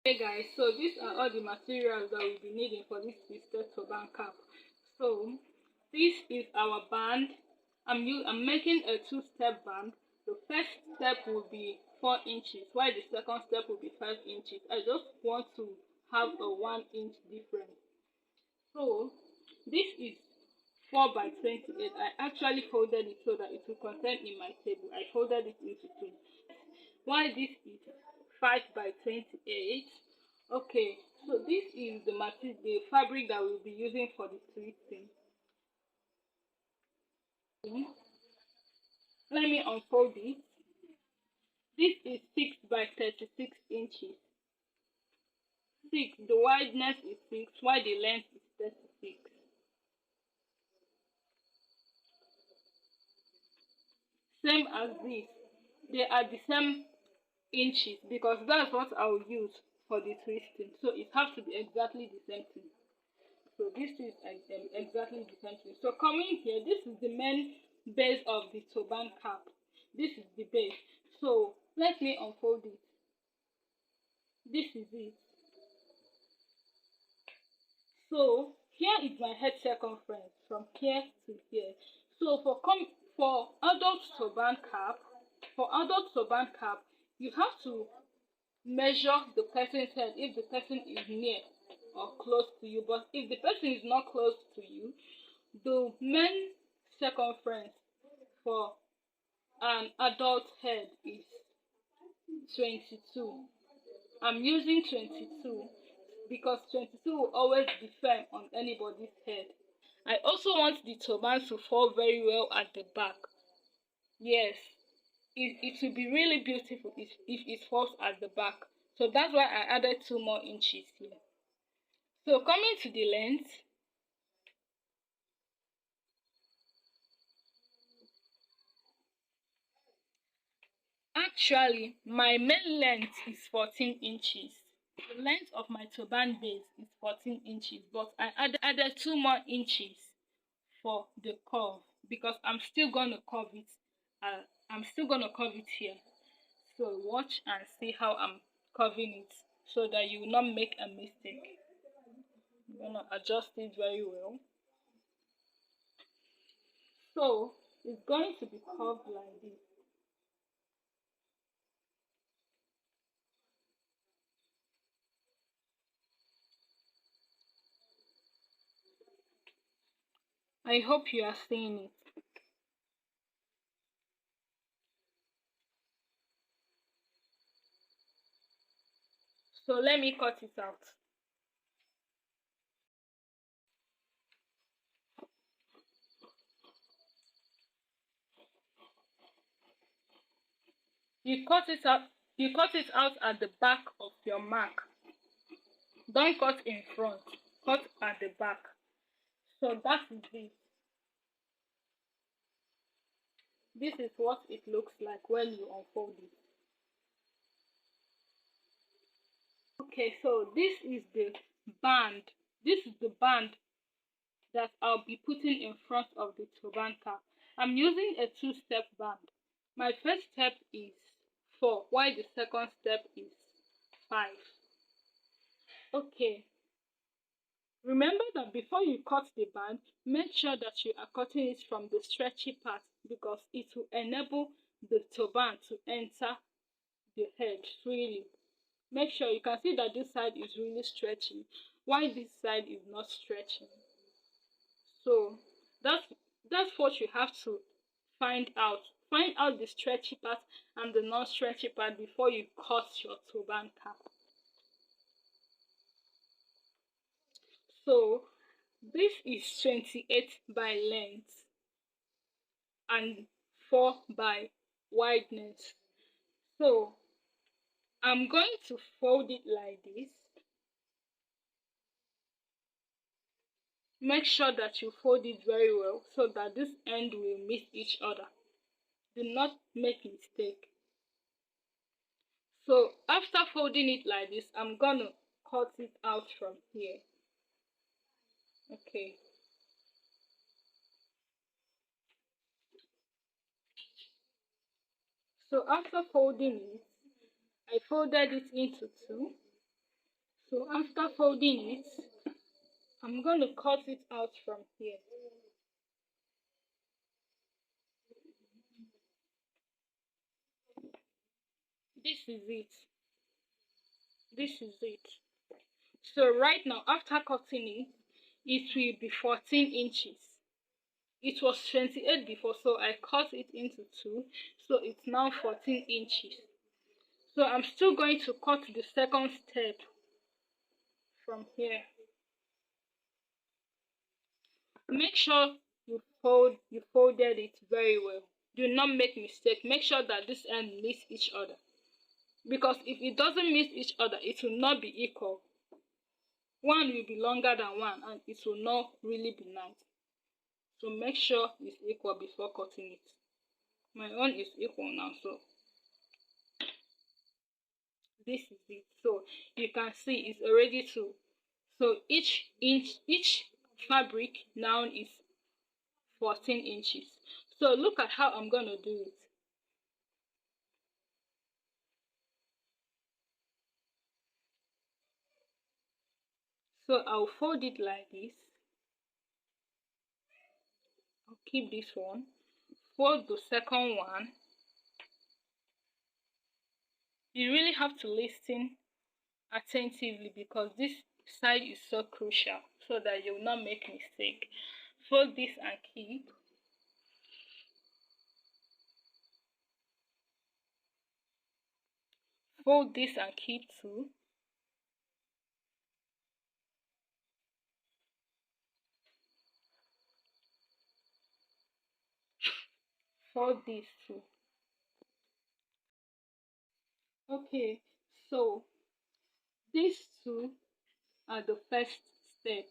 Hey guys, so these are all the materials that we'll be needing for this twisted turban cap. So this is our band. I'm making a two-step band. The first step will be 4 inches, while the second step will be 5 inches. I just want to have a 1 inch difference. So this is 4 by 28. I actually folded it so that it will contain in my table. I folded it into two. Why this is 5 by 28. Okay, so this is the fabric that we'll be using for the twisting. Let me unfold it. This is 6 by 36 inches. 6, the wideness is 6, while the length is 36. Same as this. They are the same inches because that's what I'll use for the twisting. So it has to be exactly the same thing. So this is exactly the same thing. So coming here, this is the main base of the turban cap. This is the base. So let me unfold it. This is it. So here is my head circumference from here to here. So for adult turban cap, you have to measure the person's head if the person is near or close to you. But if the person is not close to you, the main circumference for an adult head is 22. I'm using 22 because 22 will always be firm on anybody's head. I also want the turban to fall very well at the back. Yes, it will be really beautiful if it falls at the back. So that's why I added 2 more inches here. So coming to the length, actually my main length is 14 inches. The length of my turban base is 14 inches, but I added 2 more inches for the curve because I'm still gonna curve it. I'm still gonna curve it here. So watch and see how I'm curving it so that you will not make a mistake. I'm gonna adjust it very well. So it's going to be curved like this. I hope you are seeing it. So let me cut it out. You cut it out at the back of your mark. Don't cut in front, cut at the back. So that is it. This is what it looks like when you unfold it. Okay, so this is the band. This is the band that I'll be putting in front of the turban cap. I'm using a two-step band. My first step is 4, while the second step is 5. Okay. Remember that before you cut the band, make sure that you are cutting it from the stretchy part because it will enable the turban to enter the head freely. Make sure you can see that this side is really stretching while this side is not stretching. So that's what you have to find out. Find out the stretchy part and the non-stretchy part before you cut your turban cap. So this is 28 by length and 4 by wideness. So I'm going to fold it like this. Make sure that you fold it very well so that this end will meet each other. Do not make mistake. So after folding it like this, I'm gonna cut it out from here. Okay. So after folding it, I folded it into 2. So after folding it, I'm going to cut it out from here. This is it. This is it. So right now, after cutting it, it will be 14 inches. It was 28 before, so I cut it into 2, so it's now 14 inches. So I'm still going to cut the second step from here. Make sure you folded it very well. Do not make mistake. Make sure that this end meets each other, because if it doesn't meet each other, it will not be equal. One will be longer than one and it will not really be nice. So make sure it's equal before cutting it. My own is equal now, so this is it. So you can see it's already 2. So each fabric now is 14 inches. So look at how I'm going to do it. So I'll fold it like this. I'll keep this one. Fold the second one. You really have to listen attentively because this side is so crucial, so that you will not make mistake. Fold this and keep. Fold this and keep too. Fold this too. Okay, so these two are the first step,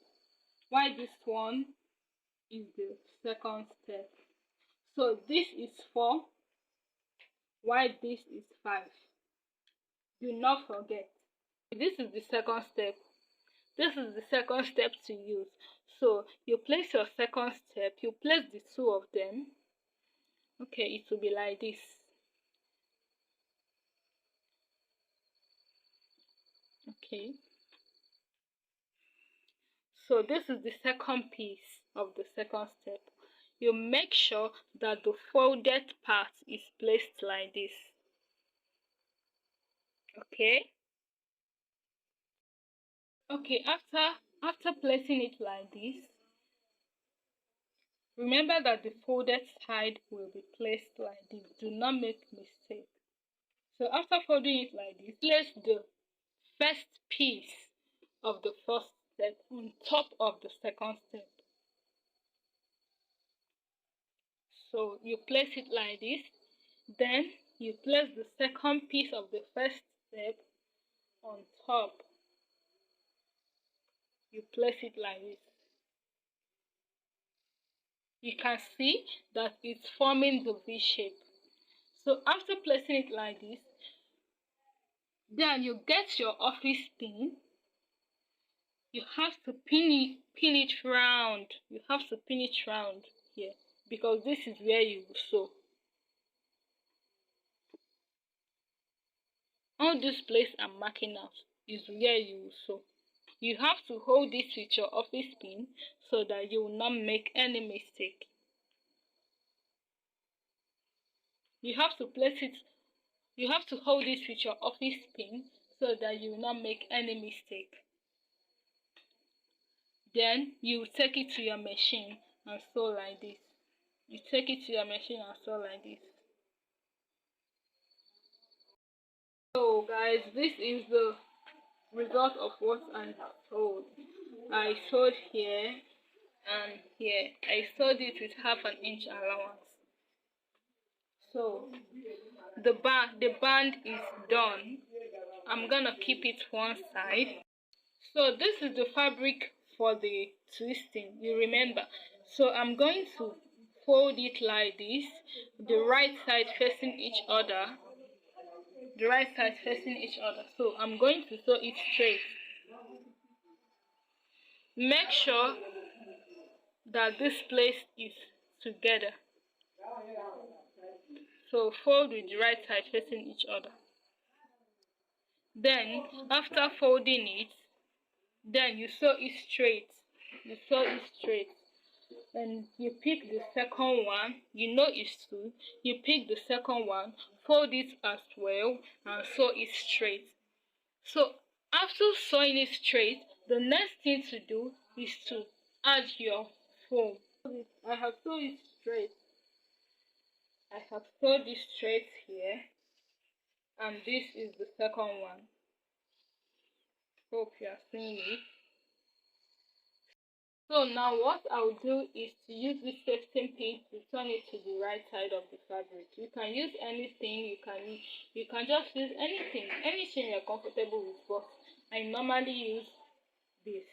while this one is the second step. So this is 4, while this is 5. Do not forget. This is the second step. This is the second step to use. So you place your second step, you place the 2 of them. Okay, it will be like this. Okay. So this is the second piece of the second step. You make sure that the folded part is placed like this. Okay. Okay, after placing it like this, remember that the folded side will be placed like this. Do not make mistake. So after folding it like this, place the first piece of the first step on top of the second step. So you place it like this, then you place the second piece of the first step on top. You place it like this. You can see that it's forming the V shape. So after placing it like this, then you get your office pin. You have to pin it round. You have to pin it round here, because this is where you will sew. All this place I'm marking out is where you will sew. You have to hold this with your office pin so that you will not make any mistake. You have to place it, you have to hold it with your office pin so that you will not make any mistake. Then you take it to your machine and sew like this. You take it to your machine and sew like this. So guys, this is the result of what I sewed. I sewed here and here. I sewed it with 1/2 inch allowance. So the band is done. I'm gonna keep it one side. So this is the fabric for the twisting, you remember. So I'm going to fold it like this, the right side facing each other. The right side facing each other. So I'm going to sew it straight. Make sure that this place is together. So fold with the right side facing each other. Then after folding it, Then you sew it straight. You sew it straight. And you pick the second one. You know it's two. You pick the second one, fold it as well, and sew it straight. So after sewing it straight, the next thing to do is to add your foam. I have sewed it straight. I have sewed it straight here, and this is the second one. Hope you are seeing it. So now what I'll do is to use this 15 pin to turn it to the right side of the fabric. You can use anything, you can just use anything you're comfortable with, but I normally use this.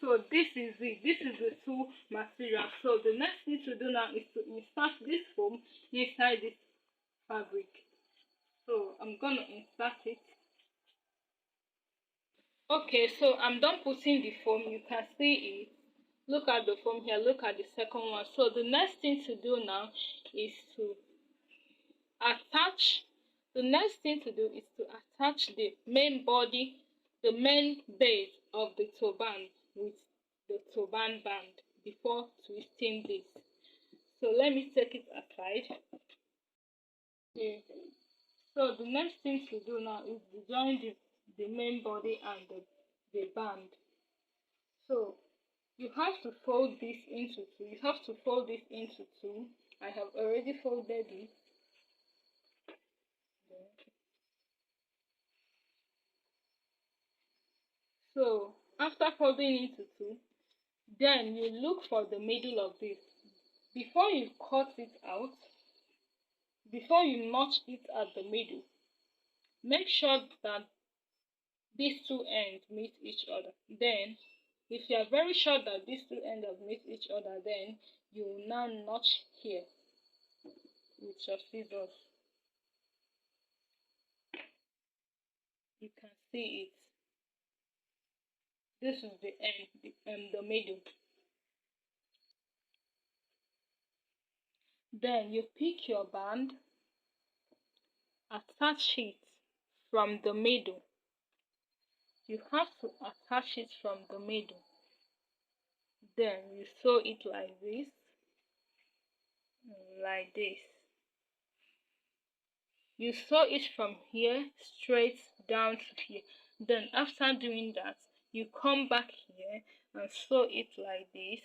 So this is it. This is the two materials. So the next thing to do now is to insert this foam inside this fabric. So I'm gonna insert it. Okay, so I'm done putting the foam. You can see it. Look at the foam here. Look at the second one. So the next thing to do now is to attach. The next thing to do is to attach the main body, the main base of the turban with the turban band before twisting this. So let me take it aside. Okay. So the next thing to do now is to join the main body and the band. So you have to fold this into two. You have to fold this into two. I have already folded it. So after folding into two, then you look for the middle of this. Before you cut it out, before you notch it at the middle, make sure that these two ends meet each other. Then, if you are very sure that these two ends have meet each other, then you will now notch here with your scissors. You can see it. This is the end, the middle. Then you pick your band, attach it from the middle. You have to attach it from the middle. Then you sew it like this, like this. You sew it from here straight down to here. Then after doing that, you come back here and sew it like this.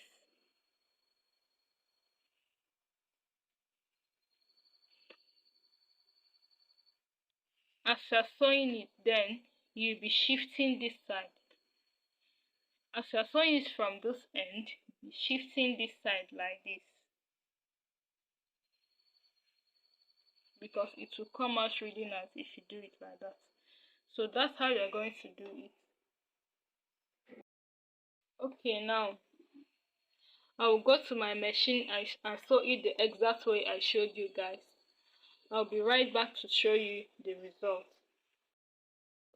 As you're sewing it, then you'll be shifting this side. As you're sewing it from this end, you're shifting this side like this, because it will come out really nice if you do it like that. So that's how you're going to do it. Okay, now I will go to my machine and sew it the exact way I showed you guys. I'll be right back to show you the result.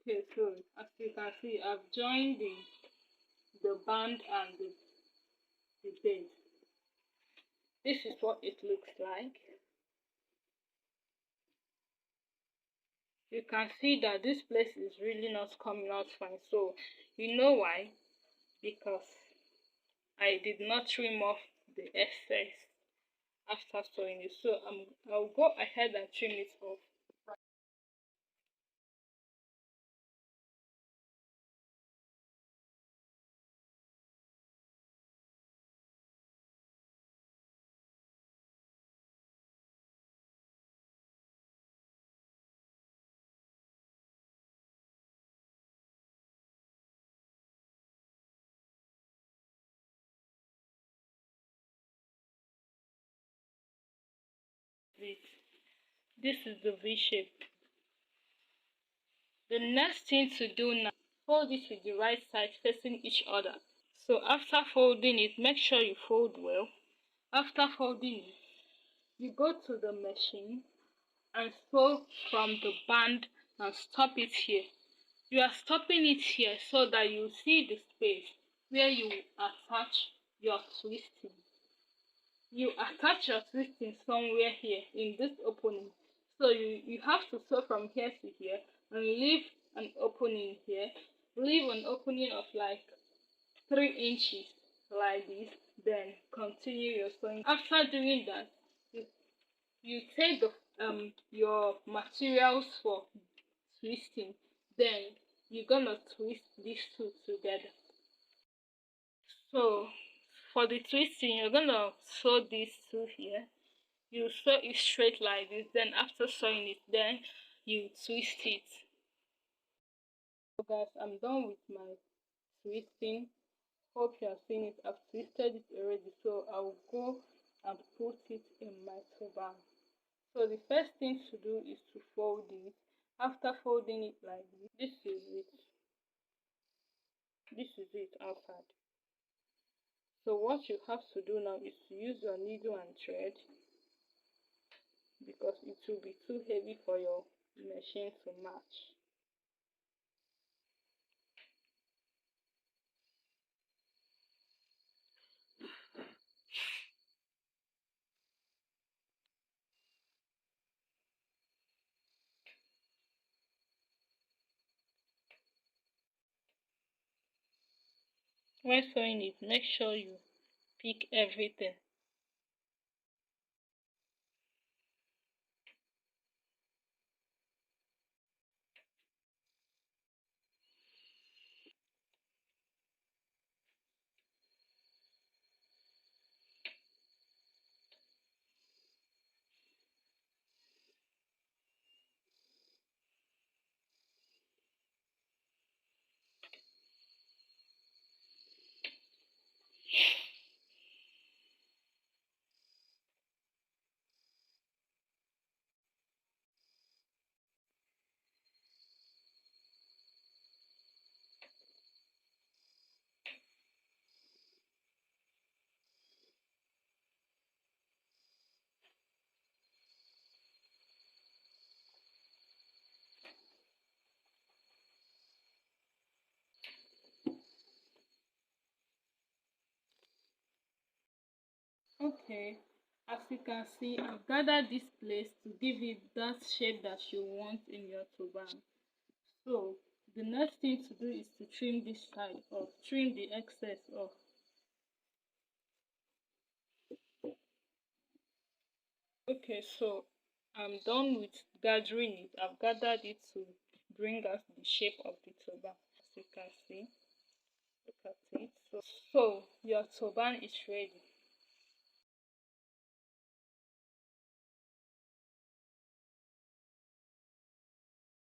Okay, so as you can see, I've joined the band and the base. This is what it looks like. You can see that this place is really not coming out fine. So you know why? Because I did not trim off the excess after sewing it. So I'll go ahead and trim it off. it. This is the V shape. The next thing to do now, fold it with the right side facing each other. So after folding it, make sure you fold well. After folding it, you go to the machine and sew from the band and stop it here. You are stopping it here so that you see the space where you attach your twisting. You attach your twisting somewhere here in this opening. So you have to sew from here to here and leave an opening here. Leave an opening of like 3 inches like this. Then continue your sewing. After doing that, you take the your materials for twisting. Then you're gonna twist these two together. So for the twisting, you're gonna sew these two here. You sew it straight like this. Then after sewing it, then you twist it. So guys, I'm done with my twisting. Hope you have seen it. I've twisted it already, so I'll go and put it in my turban. So the first thing to do is to fold it. After folding it like this is it. This is it outside. So what you have to do now is to use your needle and thread, because it will be too heavy for your machine to match. When sewing it, make sure you pick everything. Okay, as you can see, I've gathered this place to give it that shape that you want in your turban. So the next thing to do is to trim this side off, trim the excess off. Okay, so I'm done with gathering it. I've gathered it to bring us the shape of the turban. As you can see, look at it. So your turban is ready.